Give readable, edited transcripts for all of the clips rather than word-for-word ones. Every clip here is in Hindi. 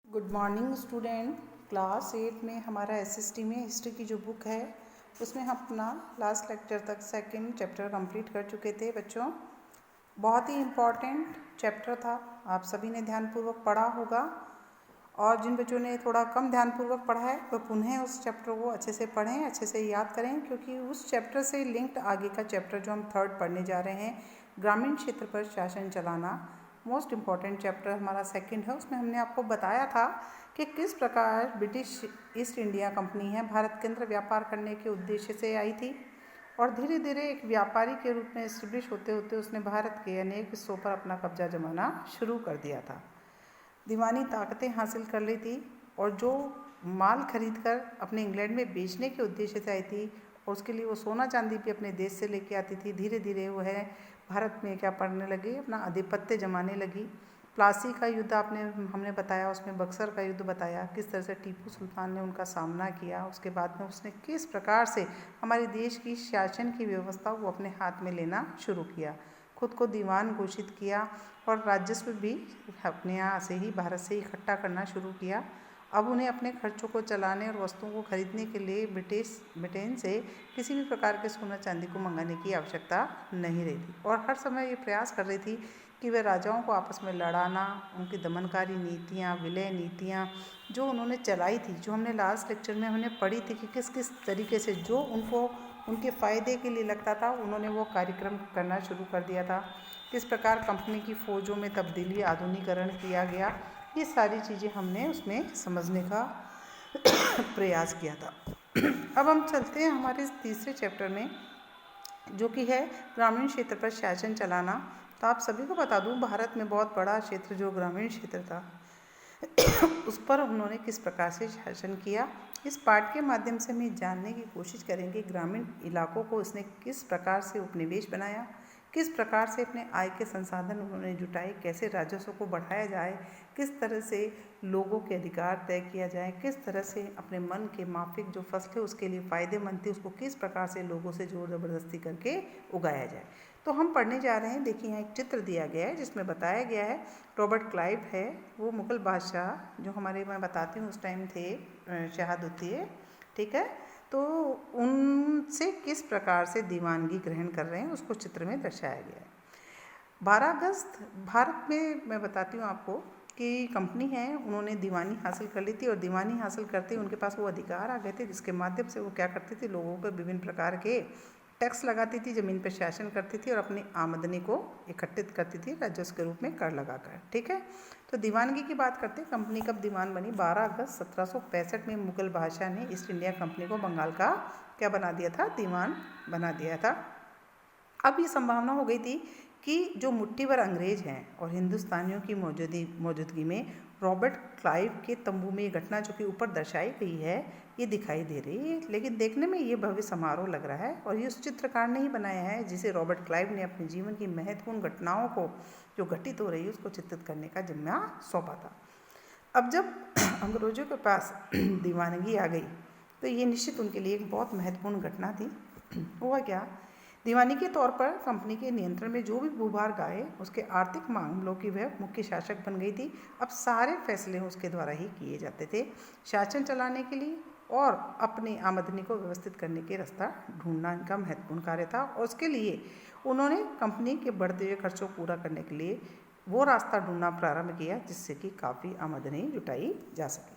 Good morning student. क्लास 8 में हमारा एसएसटी में हिस्ट्री की जो बुक है उसमें हम अपना लास्ट लेक्चर तक सेकंड चैप्टर कंप्लीट कर चुके थे बच्चों। बहुत ही इम्पॉर्टेंट चैप्टर था, आप सभी ने ध्यानपूर्वक पढ़ा होगा और जिन बच्चों ने थोड़ा कम ध्यानपूर्वक पढ़ा है वह पुनः उस चैप्टर को अच्छे से पढ़ें, अच्छे से याद करें, क्योंकि उस चैप्टर से लिंक्ड आगे का चैप्टर जो हम थर्ड पढ़ने जा रहे हैं, ग्रामीण क्षेत्र पर शासन चलाना, मोस्ट इम्पॉर्टेंट चैप्टर हमारा सेकंड है। उसमें हमने आपको बताया था कि किस प्रकार ब्रिटिश ईस्ट इंडिया कंपनी है भारत के अंदर व्यापार करने के उद्देश्य से आई थी और धीरे धीरे एक व्यापारी के रूप में एस्टेब्लिश होते होते उसने भारत के अनेक हिस्सों पर अपना कब्जा जमाना शुरू कर दिया था। दीवानी ताकतें हासिल कर ली थी और जो माल खरीद कर अपने इंग्लैंड में बेचने के उद्देश्य से आई थी और उसके लिए वो सोना चांदी भी अपने देश से लेके आती थी। धीरे धीरे वो है भारत में क्या पढ़ने लगी, अपना आधिपत्य जमाने लगी। प्लासी का युद्ध हमने बताया, उसमें बक्सर का युद्ध बताया, किस तरह से टीपू सुल्तान ने उनका सामना किया। उसके बाद में उसने किस प्रकार से हमारे देश की शासन की व्यवस्था वो अपने हाथ में लेना शुरू किया, खुद को दीवान घोषित किया और राजस्व भी अपने यहाँ से ही भारत से इकट्ठा करना शुरू किया। अब उन्हें अपने खर्चों को चलाने और वस्तुओं को खरीदने के लिए ब्रिटेन से किसी भी प्रकार के सोना चांदी को मंगाने की आवश्यकता नहीं रही थी और हर समय ये प्रयास कर रही थी कि वे राजाओं को आपस में लड़ाना, उनकी दमनकारी नीतियाँ, विलय नीतियाँ जो उन्होंने चलाई थी, जो हमने लास्ट लेक्चर में हमने पढ़ी थी कि किस किस तरीके से जो उनको उनके फ़ायदे के लिए लगता था उन्होंने वो कार्यक्रम करना शुरू कर दिया था। किस प्रकार कंपनी की फ़ौजों में तब्दीली, आधुनिकीकरण किया गया, ये सारी चीज़ें हमने उसमें समझने का प्रयास किया था। अब हम चलते हैं हमारे इस तीसरे चैप्टर में, जो कि है ग्रामीण क्षेत्र पर शासन चलाना। तो आप सभी को बता दूं, भारत में बहुत बड़ा क्षेत्र जो ग्रामीण क्षेत्र था उस पर उन्होंने किस प्रकार से शासन किया। इस पाठ के माध्यम से हम ये जानने की कोशिश करेंगे ग्रामीण इलाकों को इसने किस प्रकार से उपनिवेश बनाया, किस प्रकार से अपने आय के संसाधन उन्होंने जुटाए, कैसे राजस्व को बढ़ाया जाए, किस तरह से लोगों के अधिकार तय किया जाए, किस तरह से अपने मन के माफिक जो फसल है उसके लिए फ़ायदेमंद थी उसको किस प्रकार से लोगों से जोर ज़बरदस्ती करके उगाया जाए। तो हम पढ़ने जा रहे हैं। देखिए यहाँ एक चित्र दिया गया है जिसमें बताया गया है रॉबर्ट क्लाइव है, वो मुग़ल बादशाह जो हमारे मैं बताती हूँ उस टाइम थे शहादुत्तीय, ठीक है। तो उनसे किस प्रकार से दीवानगी ग्रहण कर रहे हैं उसको चित्र में दर्शाया गया है। 12 अगस्त भारत में मैं बताती हूँ आपको कि कंपनी है, उन्होंने दीवानी हासिल कर ली थी और दीवानी हासिल करते ही उनके पास वो अधिकार आ गए थे जिसके माध्यम से वो क्या करती थी, लोगों पर विभिन्न प्रकार के टैक्स लगाती थी, ज़मीन पर शासन करती थी और अपनी आमदनी को इकट्ठित करती थी राजस्व के रूप में कर लगाकर, ठीक है। तो दीवानगी की बात करते हैं, कंपनी कब दीवान बनी, 12 अगस्त 1765 में मुग़ल बादशाह ने ईस्ट इंडिया कंपनी को बंगाल का क्या बना दिया था, दीवान बना दिया था। अब ये संभावना हो गई थी कि जो मुट्ठी भर अंग्रेज हैं और हिंदुस्तानियों की मौजूदगी में रॉबर्ट क्लाइव के तंबू में ये घटना जो कि ऊपर दर्शाई गई है ये दिखाई दे रही है, लेकिन देखने में ये भव्य समारोह लग रहा है और ये उस चित्रकार ने ही बनाया है जिसे रॉबर्ट क्लाइव ने अपने जीवन की महत्वपूर्ण घटनाओं को जो घटित हो रही है उसको चित्रित करने का जिम्मा सौंपा था। अब जब अंग्रेजों के पास दीवानगी आ गई तो ये निश्चित उनके लिए एक बहुत महत्वपूर्ण घटना थी। हुआ क्या, दीवानी के तौर पर कंपनी के नियंत्रण में जो भी भूभाग आए उसके आर्थिक मामलों की वह मुख्य शासक बन गई थी। अब सारे फैसले उसके द्वारा ही किए जाते थे। शासन चलाने के लिए और अपनी आमदनी को व्यवस्थित करने के रास्ता ढूंढना इनका महत्वपूर्ण कार्य था और उसके लिए उन्होंने कंपनी के बढ़ते हुए खर्चों को पूरा करने के लिए वो रास्ता ढूंढना प्रारंभ किया जिससे कि काफ़ी आमदनी जुटाई जा सके।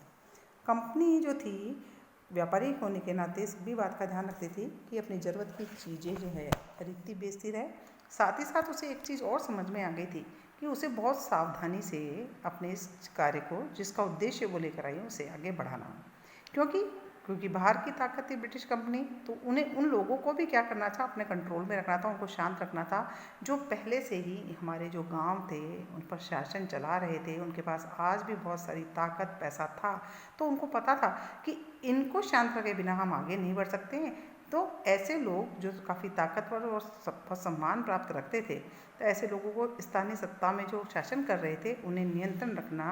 कंपनी जो थी व्यापारी होने के नाते इस भी बात का ध्यान रखती थी कि अपनी ज़रूरत की चीज़ें जो है खरीदती बेचती रहे। साथ ही साथ उसे एक चीज़ और समझ में आ गई थी कि उसे बहुत सावधानी से अपने इस कार्य को जिसका उद्देश्य वो लेकर आई है उसे आगे बढ़ाना, क्योंकि बाहर की ताकत थी ब्रिटिश कंपनी, तो उन्हें उन लोगों को भी क्या करना था, अपने कंट्रोल में रखना था, उनको शांत रखना था जो पहले से ही हमारे जो गांव थे उन पर शासन चला रहे थे। उनके पास आज भी बहुत सारी ताकत पैसा था, तो उनको पता था कि इनको शांत रखे बिना हम आगे नहीं बढ़ सकते हैं। तो ऐसे लोग जो काफ़ी ताकतवर और सम्मान प्राप्त रखते थे, तो ऐसे लोगों को स्थानीय सत्ता में जो शासन कर रहे थे उन्हें नियंत्रण रखना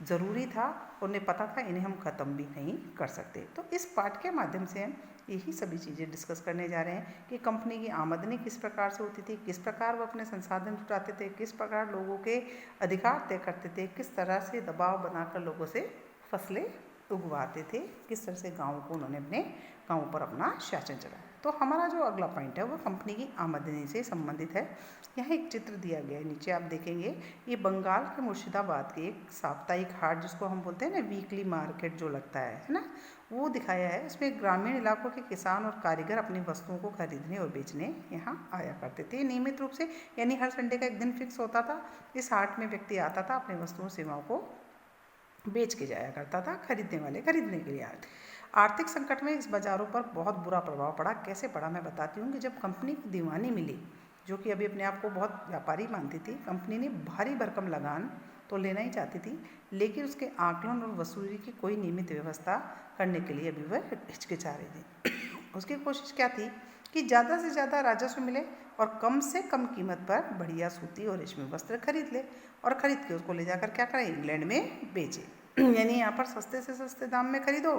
ज़रूरी था, उन्हें पता था इन्हें हम ख़त्म भी नहीं कर सकते। तो इस पाठ के माध्यम से हम यही सभी चीज़ें डिस्कस करने जा रहे हैं कि कंपनी की आमदनी किस प्रकार से होती थी, किस प्रकार वो अपने संसाधन जुटाते थे, किस प्रकार लोगों के अधिकार तय करते थे, किस तरह से दबाव बनाकर लोगों से फसलें उगवाते थे, किस तरह से गाँव को उन्होंने अपने गाँव पर अपना शासन चलाया। तो हमारा जो अगला पॉइंट है वो कंपनी की आमदनी से संबंधित है। यहाँ एक चित्र दिया गया है, नीचे आप देखेंगे ये बंगाल के मुर्शिदाबाद के एक साप्ताहिक हाट, जिसको हम बोलते हैं ना वीकली मार्केट जो लगता है ना, वो दिखाया है। इसमें ग्रामीण इलाकों के किसान और कारीगर अपनी वस्तुओं को खरीदने और बेचने यहाँ आया करते थे नियमित रूप से, यानी हर संडे का एक दिन फिक्स होता था। इस हाट में व्यक्ति आता था, अपनी वस्तुओं सेवाओं को बेच के जाया करता था, खरीदने वाले खरीदने के लिए आए। आर्थिक संकट में इस बाज़ारों पर बहुत बुरा प्रभाव पड़ा। कैसे पड़ा मैं बताती हूँ कि जब कंपनी की दीवानी मिली, जो कि अभी अपने आप को बहुत व्यापारी मानती थी, कंपनी ने भारी भरकम लगान तो लेना ही चाहती थी, लेकिन उसके आकलन और वसूली की कोई नियमित व्यवस्था करने के लिए अभी वह हिचकिचा रही थी। उसकी कोशिश क्या थी कि ज़्यादा से ज़्यादा राजस्व मिले और कम से कम कीमत पर बढ़िया सूती और रेशमी वस्त्र खरीद ले, और ख़रीद के उसको ले जाकर क्या करें, इंग्लैंड में बेचे। यानी यहाँ पर सस्ते से सस्ते दाम में खरीदो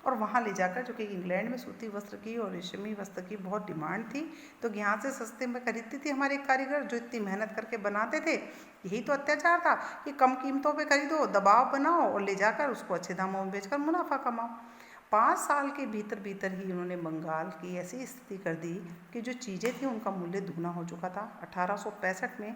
और वहाँ ले जाकर, जो कि इंग्लैंड में सूती वस्त्र की और रेशमी वस्त्र की बहुत डिमांड थी, तो यहाँ से सस्ते में खरीदती थी हमारे कारीगर जो इतनी मेहनत करके बनाते थे। यही तो अत्याचार था कि कम कीमतों पे खरीदो, दबाव बनाओ और ले जाकर उसको अच्छे दामों में बेचकर मुनाफा कमाओ। 5 साल के भीतर ही उन्होंने बंगाल की ऐसी स्थिति कर दी कि जो चीज़ें थी उनका मूल्य दुगना हो चुका था। 1865 में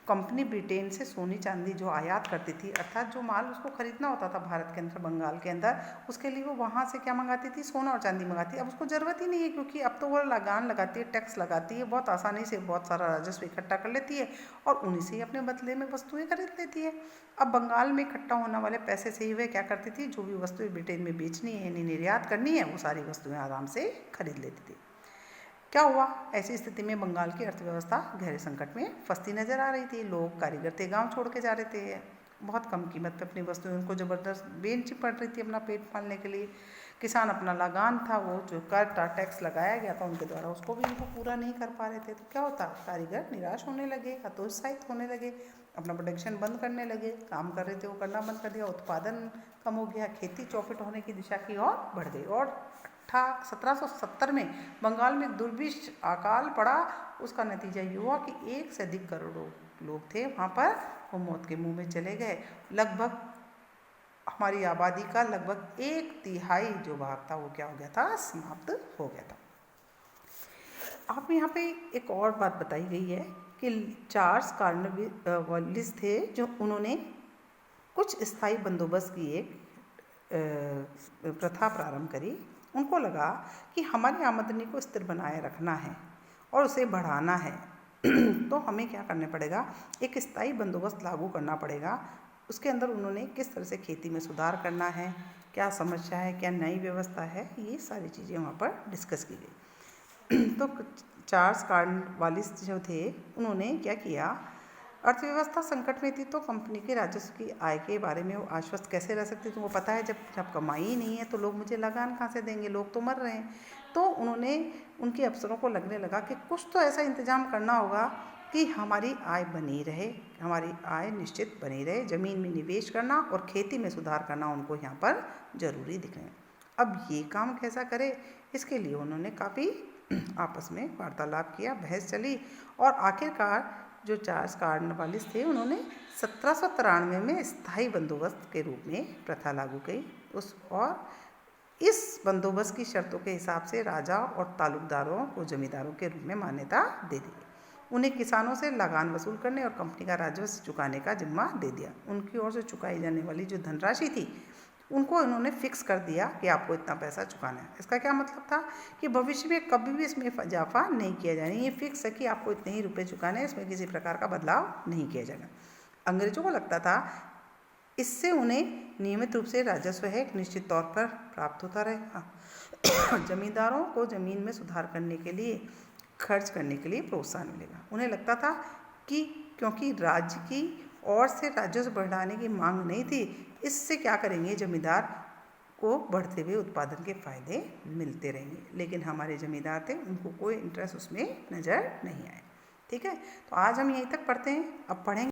कंपनी ब्रिटेन से सोने चांदी जो आयात करती थी, अर्थात जो माल उसको खरीदना होता था भारत के अंदर, बंगाल के अंदर, उसके लिए वो वहाँ से क्या मंगाती थी, सोना और चांदी मंगाती। अब उसको ज़रूरत ही नहीं है, क्योंकि अब तो वो लगान लगाती है, टैक्स लगाती है, बहुत आसानी से बहुत सारा राजस्व इकट्ठा कर लेती है और उन्हीं से ही अपने बदले में वस्तुएं खरीद लेती है। अब बंगाल में इकट्ठा होने वाले पैसे से ही वह क्या करती थी, जो भी वस्तुएं ब्रिटेन में बेचनी है यानी निर्यात करनी है, वो सारी वस्तुएं आराम से खरीद लेती थी। क्या हुआ, ऐसी स्थिति में बंगाल की अर्थव्यवस्था गहरे संकट में फंसती नजर आ रही थी। लोग कारीगर थे, गांव छोड़ के जा रहे थे, बहुत कम कीमत पे अपनी वस्तुएं उनको ज़बरदस्त बेचनी पड़ रही थी अपना पेट पालने के लिए। किसान अपना लगान था, वो जो कर था, टैक्स लगाया गया था उनके द्वारा, उसको भी उनको पूरा नहीं कर पा रहे थे। तो क्या होता, कारीगर निराश होने लगे, हतोत्साहित होने लगे, अपना प्रोडक्शन बंद करने लगे, काम कर रहे थे वो करना बंद कर दिया, उत्पादन कम हो गया, खेती चौपट होने की दिशा की ओर बढ़ गई। और 1770 में बंगाल में दुर्भिक्ष अकाल पड़ा। उसका नतीजा ये हुआ कि 1 से अधिक करोड़ों लोग थे वहाँ पर, वो मौत के मुंह में चले गए। लगभग हमारी आबादी का लगभग 1/3 जो भाग था वो क्या हो गया था, समाप्त हो गया था। आप यहाँ पे एक और बात बताई गई है कि चार्ल्स कॉर्नवालिस थे, जो उन्होंने कुछ स्थायी बंदोबस्त की एक प्रथा प्रारंभ करी। उनको लगा कि हमारी आमदनी को स्थिर बनाए रखना है और उसे बढ़ाना है तो हमें क्या करना पड़ेगा, एक स्थायी बंदोबस्त लागू करना पड़ेगा। उसके अंदर उन्होंने किस तरह से खेती में सुधार करना है, क्या समस्या है, क्या नई व्यवस्था है, ये सारी चीज़ें वहाँ पर डिस्कस की गई। तो चार्ल्स कॉर्नवालिस जो थे, उन्होंने क्या किया, अर्थव्यवस्था संकट में थी तो कंपनी के राजस्व की आय के बारे में वो आश्वस्त कैसे रह सकती थी। वो पता है जब कमाई ही नहीं है तो लोग मुझे लगान कहाँ से देंगे, लोग तो मर रहे हैं। तो उन्होंने उनके अफसरों को लगने लगा कि कुछ तो ऐसा इंतजाम करना होगा कि हमारी आय बनी रहे, हमारी आय निश्चित बनी रहे। ज़मीन में निवेश करना और खेती में सुधार करना उनको यहाँ पर ज़रूरी दिख रहे हैं। अब ये काम कैसा करे, इसके लिए उन्होंने काफ़ी आपस में वार्तालाप किया, बहस चली और आखिरकार जो चार्ल्स कॉर्नवालिस थे, उन्होंने 1793 में स्थायी बंदोबस्त के रूप में प्रथा लागू की। इस बंदोबस्त की शर्तों के हिसाब से राजा और तालुकदारों को जमींदारों के रूप में मान्यता दे दी। उन्हें किसानों से लगान वसूल करने और कंपनी का राजस्व चुकाने का जिम्मा दे दिया। उनकी ओर से चुकाई जाने वाली जो धनराशि थी उनको इन्होंने फिक्स कर दिया कि आपको इतना पैसा चुकाना है। इसका क्या मतलब था कि भविष्य में कभी भी इसमें इजाफा नहीं किया जाए, ये फिक्स है कि आपको इतने ही रुपए चुकाने हैं, इसमें किसी प्रकार का बदलाव नहीं किया जाएगा। अंग्रेजों को लगता था इससे उन्हें नियमित रूप से राजस्व है एक निश्चित तौर पर प्राप्त होता रहेगा। जमींदारों को ज़मीन में सुधार करने के लिए, खर्च करने के लिए प्रोत्साहन मिलेगा। उन्हें लगता था कि क्योंकि राज्य की ओर से राजस्व बढ़ाने की मांग नहीं थी, इससे क्या करेंगे, जमींदार को बढ़ते हुए उत्पादन के फायदे मिलते रहेंगे। लेकिन हमारे जमींदार थे, उनको कोई इंटरेस्ट उसमें नज़र नहीं आया। ठीक है, तो आज हम यहीं तक पढ़ते हैं, अब पढ़ेंगे।